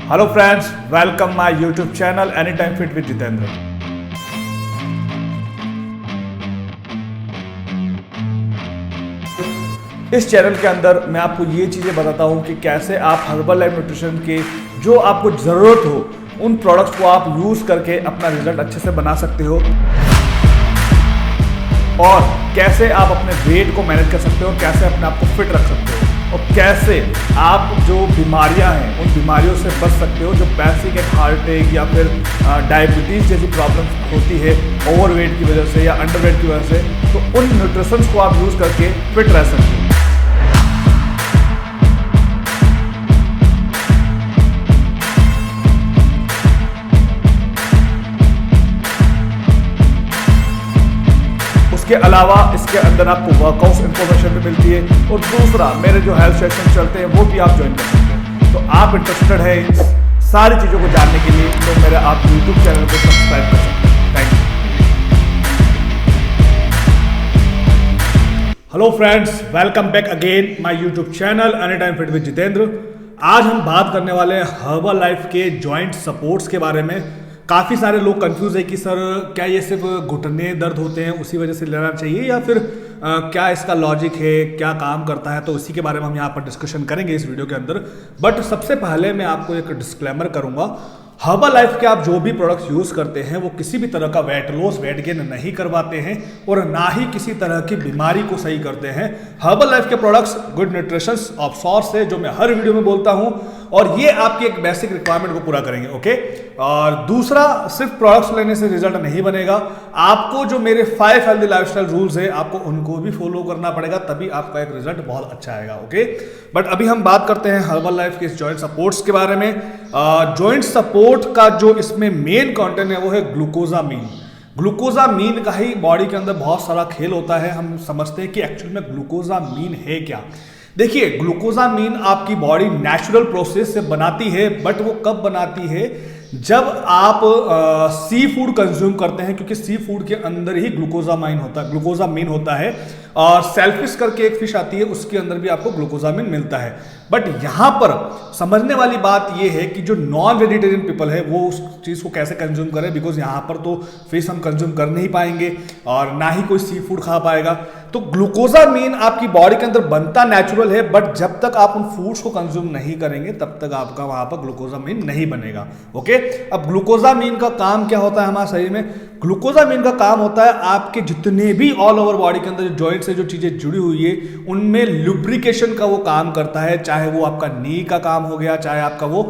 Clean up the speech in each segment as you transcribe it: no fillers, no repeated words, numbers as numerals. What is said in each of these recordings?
Hello friends, welcome my YouTube channel any time fit with Jitendra. इस channel के अंदर मैं आपको ये चीज़ें बताता हूँ कि कैसे आप हर्बल लाइफ न्यूट्रिशन के जो आपको ज़रूरत हो उन प्रोडक्ट्स को आप यूज़ करके अपना रिजल्ट अच्छे से बना सकते हो और कैसे आप अपने वेट को मैनेज कर सकते हो, कैसे अपने आप को फिट रख सकते हो और कैसे आप जो बीमारियां हैं उन बीमारियों से बच सकते हो जो बेसिक एक हार्ट अटैक या फिर डायबिटीज़ जैसी प्रॉब्लम होती है ओवरवेट की वजह से या अंडरवेट की वजह से। तो उन न्यूट्रिशंस को आप यूज़ करके फिट रह सकते हो। इसके अलावा इसके अंदर आपको वर्कआउट इन्फॉर्मेशन भी मिलती है और दूसरा मेरे जो हेल्थ सेशन चलते हैं वो भी आप ज्वाइन कर सकते हैं। तो आप इंटरेस्टेड है इन सारी चीज़ों को जानने के लिए तो मेरे आप यूट्यूब चैनल को सब्सक्राइब कर सकते हैं। Thank you. Hello friends, welcome back again my YouTube channel any time fit with Jitendra. आज हम बात करने वाले हैं हर्बल लाइफ के जॉइंट सपोर्ट्स के बारे में। काफ़ी सारे लोग कंफ्यूज है कि सर क्या ये सिर्फ घुटने दर्द होते हैं उसी वजह से लेना चाहिए या फिर क्या इसका लॉजिक है, क्या काम करता है, तो इसी के बारे में हम यहाँ पर डिस्कशन करेंगे इस वीडियो के अंदर। बट सबसे पहले मैं आपको एक डिस्क्लेमर करूँगा, हर्बल लाइफ के आप जो भी प्रोडक्ट्स यूज़ करते हैं वो किसी भी तरह का वेट लॉस वेट गेन नहीं करवाते हैं और ना ही किसी तरह की बीमारी को सही करते हैं। हर्बल लाइफ के products good nutritions of source है जो मैं हर वीडियो में बोलता हूं और ये आपकी एक बेसिक रिक्वायरमेंट को पूरा करेंगे। ओके, और दूसरा, सिर्फ प्रोडक्ट्स लेने से रिजल्ट नहीं बनेगा, आपको जो मेरे 5 हेल्दी लाइफस्टाइल रूल्स है आपको उनको भी फॉलो करना पड़ेगा, तभी आपका एक रिजल्ट बहुत अच्छा आएगा। ओके, बट अभी हम बात करते हैं हर्बल लाइफ के जॉइंट सपोर्ट्स के बारे में। जॉइंट सपोर्ट का जो इसमें मेन कंटेंट है वो है ग्लूकोजामीन। ग्लूकोजामीन का ही बॉडी के अंदर बहुत सारा खेल होता है। हम समझते हैं कि एक्चुअल में ग्लूकोजामीन है क्या। देखिए, ग्लूकोजामीन आपकी बॉडी नेचुरल प्रोसेस से बनाती है, बट वो कब बनाती है? जब आप सी फूड कंज्यूम करते हैं, क्योंकि सी फूड के अंदर ही ग्लूकोजामीन होता है और सेल्फिश करके एक फिश आती है उसके अंदर भी आपको ग्लूकोजामीन मिलता है। बट यहाँ पर समझने वाली बात यह है कि जो नॉन वेजिटेरियन पीपल है वो उस चीज़ को कैसे कंज्यूम करें, बिकॉज यहाँ पर तो फिश हम कंज्यूम कर नहीं पाएंगे और ना ही कोई सी फूड खा पाएगा। तो ग्लूकोजामीन आपकी बॉडी के अंदर बनता नेचुरल है, बट जब तक आप उन फूड्स को कंज्यूम नहीं करेंगे तब तक आपका वहां पर ग्लूकोजामीन नहीं बनेगा। ओके, अब ग्लूकोजामीन का काम क्या होता है हमारे शरीर में? ग्लूकोजामीन का काम होता है आपके जितने भी ऑल ओवर बॉडी के अंदर जो जॉइंट से जो चीजें जुड़ी हुई है उनमें लुब्रिकेशन का वो काम करता है। चाहे वो आपका नी का काम हो गया, चाहे आपका वो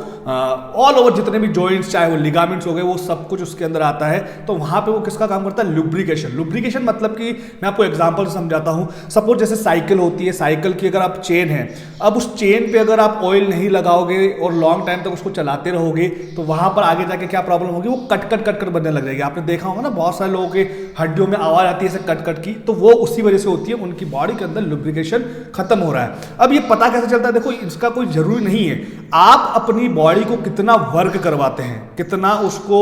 ऑल ओवर जितने भी जॉइंट्स, चाहे वो लिगामेंट्स हो गए, वो सब कुछ उसके अंदर आता है। तो वहां पे वो किसका काम करता है? लुब्रिकेशन। लुब्रिकेशन मतलब कि मैं आपको एग्जांपल समझाता हूं। सपोज जैसे साइकिल होती है, साइकिल की अगर आप चेन है, अब उस चेन पे अगर आप ऑयल नहीं लगाओगे और लॉन्ग टाइम तक उसको चलाते रहोगे तो वहां पर आगे जाके क्या प्रॉब्लम होगी? वो कट कट बनने लग जाएगी। आपने देखा होगा ना, बहुत सारे लोगों के हड्डियों में आवाज आती है ऐसे कट कट की, तो वो उसी वजह से होती है, उनकी बॉडी के अंदर लुब्रिकेशन खत्म हो रहा है। अब ये पता कैसे चलता है? देखो, इसका कोई जरूरी नहीं है। आप अपनी बॉडी को कितना वर्क करवाते हैं, कितना उसको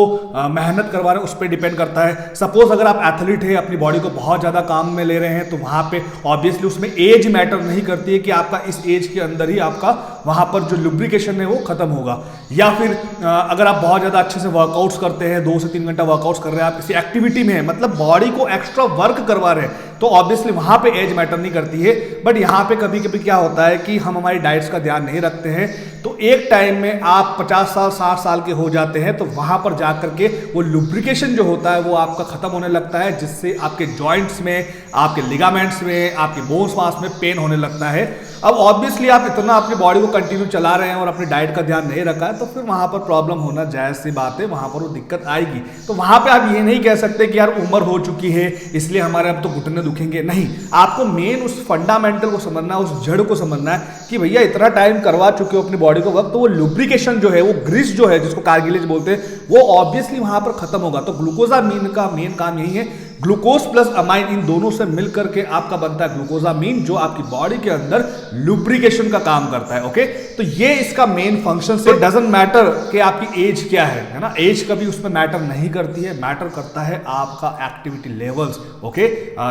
मेहनत करवा रहे हैं, उस पर डिपेंड करता है। सपोज अगर आप एथलीट है, अपनी बॉडी को बहुत ज्यादा काम में ले रहे हैं, तो वहां पे ऑब्वियसली उसमें एज मैटर नहीं करती है कि आपका इस एज के अंदर ही आपका वहां पर जो लुब्रिकेशन है वो खत्म होगा। या फिर अगर आप बहुत ज्यादा अच्छे से वर्कआउट्स करते हैं, 2 से 3 घंटा वर्कआउट्स कर रहे हैं, आप किसी एक्टिविटी में है, मतलब बॉडी को एक्स्ट्रा वर्क करवा रहे हैं, तो ऑब्वियसली वहां पे एज मैटर नहीं करती है। बट यहाँ पे कभी कभी क्या होता है कि हम हमारी डाइट्स का ध्यान नहीं रखते हैं, तो एक टाइम में आप 50 साल 60 साल के हो जाते हैं, तो वहां पर जाकर के वो लुब्रिकेशन जो होता है वो आपका खत्म होने लगता है, जिससे आपके जॉइंट्स में, आपके लिगामेंट्स में, आपके बोन्स मास में पेन होने लगता है। अब ऑब्वियसली आप इतना अपनी बॉडी को कंटिन्यू चला रहे हैं और अपनी डाइट का ध्यान नहीं रखा है, तो फिर वहां पर प्रॉब्लम होना जायज सी बात है, वहां पर वो दिक्कत आएगी। तो वहां पे आप ये नहीं कह सकते कि यार उम्र हो चुकी है इसलिए हमारे अब तो घुटने दुखेंगे। नहीं, आपको मेन उस फंडामेंटल को समझना है, उस जड़ को समझना है कि भैया इतना टाइम करवा चुके हो अपनी बॉडी को वक्त, तो वो लुब्रिकेशन जो है, वो ग्रीस जो है जिसको कारगिलेज बोलते हैं, वो ऑब्वियसली वहां पर खत्म होगा। तो ग्लूकोजामीन का मेन काम यही है ग्लूकोज प्लस अमाइन इन दोनों से मिलकर के आपका बनता है ग्लूकोजामीन, जो आपकी बॉडी के अंदर लुब्रिकेशन का काम करता है। ओके, तो ये इसका मेन फंक्शन है। डजंट मैटर कि आपकी एज क्या है ना, एज कभी उसमें मैटर नहीं करती है, मैटर करता है आपका एक्टिविटी लेवल्स। ओके,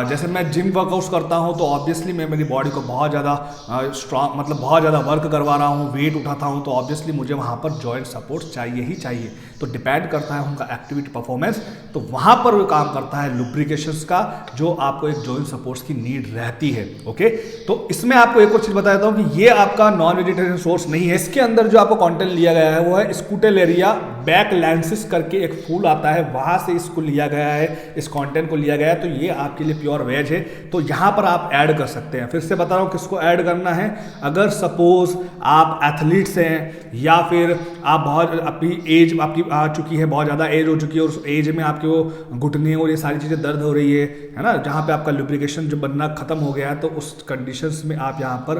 जैसे मैं जिम वर्कआउट्स करता हूं तो ऑब्वियसली मैं मेरी बॉडी को बहुत ज़्यादा स्ट्रांग, मतलब बहुत ज़्यादा वर्क करवा रहा हूं, वेट उठाता हूं, तो ऑब्वियसली मुझे वहां पर जॉइंट सपोर्ट चाहिए ही चाहिए। तो डिपेंड करता है उनका एक्टिविटी परफॉर्मेंस, तो वहां पर वो काम करता है लुब्रिकेशंस का, जो आपको एक जॉइंट सपोर्ट्स की नीड रहती है। ओके, तो इसमें आपको एक और चीज बता देता हूं कि ये आपका नॉन वेजिटेरियन सोर्स नहीं है। इसके अंदर जो आपको कंटेंट लिया गया है वो है स्कूटेलेरिया बैकलैंसिस करके एक फूल आता है, वहां से इसको लिया गया है, इस कंटेंट को लिया गया है। तो ये आपके लिए प्योर वेज है, तो यहां पर आप ऐड कर सकते हैं। फिर से बता रहा हूं किसको ऐड करना है। अगर सपोज आप एथलीट्स हैं या फिर आप बहुत अपनी एज आपकी आ चुकी है, बहुत ज़्यादा एज हो चुकी है और उस एज में आपके वो घुटने और ये सारी चीज़ें दर्द हो रही है ना, जहाँ पे आपका लुब्रिकेशन जो बनना खत्म हो गया है, तो उस कंडीशंस में आप यहाँ पर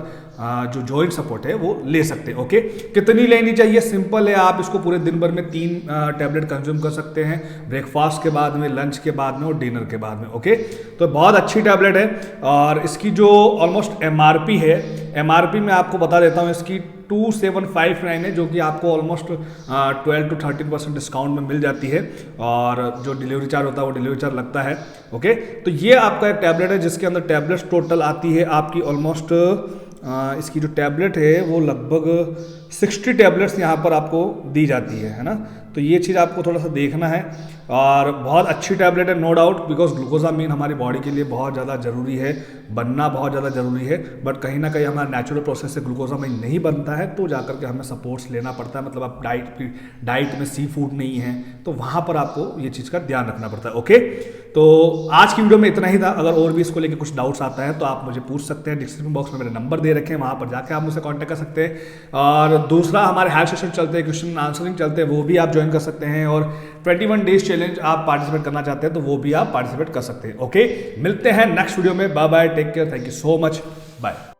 जो जॉइंट सपोर्ट है वो ले सकते हैं। ओके, कितनी लेनी चाहिए? सिंपल है, आप इसको पूरे दिन भर में 3 टैबलेट कंज्यूम कर सकते हैं, ब्रेकफास्ट के बाद में, लंच के बाद में और डिनर के बाद में। ओके, तो बहुत अच्छी टैबलेट है और इसकी जो ऑलमोस्ट एमआरपी है, एमआरपी में आपको बता देता हूँ, इसकी 2759 है, जो कि आपको ऑलमोस्ट 12 to 13% डिस्काउंट में मिल जाती है और जो डिलीवरी चार्ज होता है वो डिलीवरी चार्ज लगता है। ओके, तो ये आपका एक टैबलेट है जिसके अंदर टैबलेट्स टोटल आती है आपकी ऑलमोस्ट इसकी जो टैबलेट है वो लगभग 60 टैबलेट्स यहाँ पर आपको दी जाती है ना। तो ये चीज़ आपको थोड़ा सा देखना है और बहुत अच्छी टैबलेट है नो डाउट, बिकॉज ग्लूकोजामीन हमारी बॉडी के लिए बहुत ज़्यादा ज़रूरी है, बनना बहुत ज़्यादा ज़रूरी है, बट कहीं ना कहीं हमारा नेचुरल प्रोसेस से ग्लूकोजामीन नहीं बनता है, तो जाकर के हमें सपोर्ट्स लेना पड़ता है। मतलब आप डाइट में सी फूड नहीं है तो वहाँ पर आपको ये चीज़ का ध्यान रखना पड़ता है। ओके, तो आज की वीडियो में इतना ही था। अगर और भी इसको लेकर कुछ डाउट्स आता है तो आप मुझे पूछ सकते हैं, डिस्क्रिप्शन बॉक्स में मेरे नंबर दे रखे हैं, वहाँ पर जाकर आप मुझसे कॉन्टैक्ट कर सकते हैं। और दूसरा हमारे हेल्थ सेशन चलते हैं, क्वेश्चन आंसरिंग चलते हैं, वो भी आप ज्वाइन कर सकते हैं। और 21 डेज चैलेंज आप पार्टिसिपेट करना चाहते हैं तो वो भी आप पार्टिसिपेट कर सकते हैं। ओके, मिलते हैं नेक्स्ट वीडियो में। Bye bye, take care, thank you so much, bye.